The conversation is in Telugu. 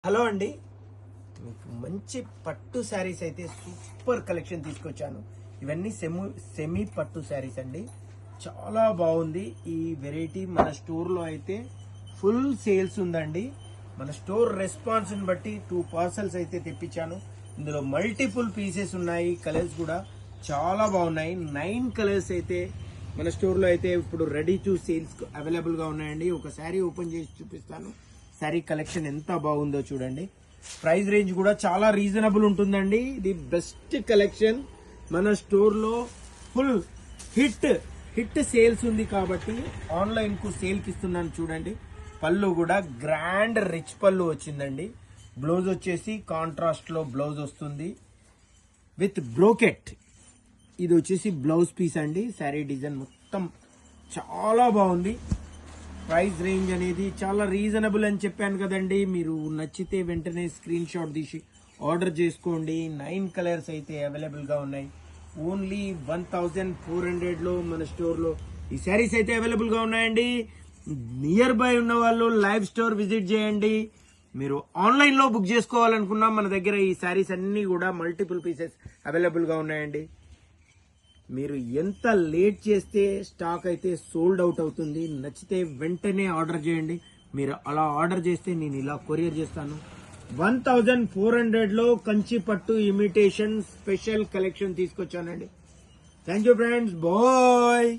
హలో అండి, మీకు మంచి పట్టు శారీస్ అయితే సూపర్ కలెక్షన్ తీసుకొచ్చాను. ఇవన్నీ సెమీ పట్టు శారీస్ అండి. చాలా బాగుంది ఈ వెరైటీ. మన స్టోర్లో అయితే ఫుల్ సేల్స్ ఉందండి. మన స్టోర్ రెస్పాన్స్ని బట్టి 2 పార్సల్స్ అయితే తెప్పించాను. ఇందులో మల్టిపుల్ పీసెస్ ఉన్నాయి. కలర్స్ కూడా చాలా బాగున్నాయి. 9 కలర్స్ అయితే మన స్టోర్లో అయితే ఇప్పుడు రెడీ టు సేల్స్ అవైలబుల్గా ఉన్నాయండి. ఒక శారీ ఓపెన్ చేసి చూపిస్తాను. శారీ కలెక్షన్ ఎంత బాగుందో చూడండి. ప్రైస్ రేంజ్ కూడా చాలా రీజనబుల్ ఉంటుందండి. ఇది బెస్ట్ కలెక్షన్. మన స్టోర్లో ఫుల్ హిట్ సేల్స్ ఉంది కాబట్టి ఆన్లైన్ కు సేల్ కి ఇస్తున్నాను చూడండి. పళ్ళు కూడా గ్రాండ్ రిచ్ పళ్ళు వచ్చిందండి. బ్లౌజ్ వచ్చేసి కాంట్రాస్ట్ లో బ్లౌజ్ వస్తుంది విత్ బ్రోకెట్. ఇది వచ్చేసి బ్లౌజ్ పీస్ అండి. శారీ డిజైన్ మొత్తం చాలా బాగుంది. ప్రైస్ రేంజ్ అనేది చాలా రీజనబుల్ అని చెప్పాను కదండి. మీరు నచ్చితే వెంటనే స్క్రీన్ షాట్ తీసి ఆర్డర్ చేసుకోండి. 9 కలర్స్ అయితే అవైలబుల్ గా ఉన్నాయి. ఓన్లీ 1400 లో మన స్టోర్ లో ఈ శారీస్ అయితే అవైలబుల్ గా ఉన్నాయండి. నియర్ బై ఉన్న వాళ్ళు లైవ్ స్టోర్ విజిట్ చేయండి. మీరు ఆన్లైన్ లో బుక్ చేసుకోవాలనుకున్నా మన దగ్గర ఈ శారీస్ అన్ని కూడా మల్టిపుల్ పీసెస్ అవైలబుల్ గా ఉన్నాయండి. మీరు ఎంత లేట్ చేస్తే స్టాక్ అయితే సోల్డ్ అవుట్ అవుతుంది. నచ్చితే వెంటనే ఆర్డర్ చేయండి. మీరు అలా ఆర్డర్ చేస్తే నేను ఇలా కొరియర్ చేస్తాను. 1400 లో కంచి పట్టు ఇమిటేషన్ స్పెషల్ కలెక్షన్ తీసుకొచ్చానండి. Thank you friends, bye.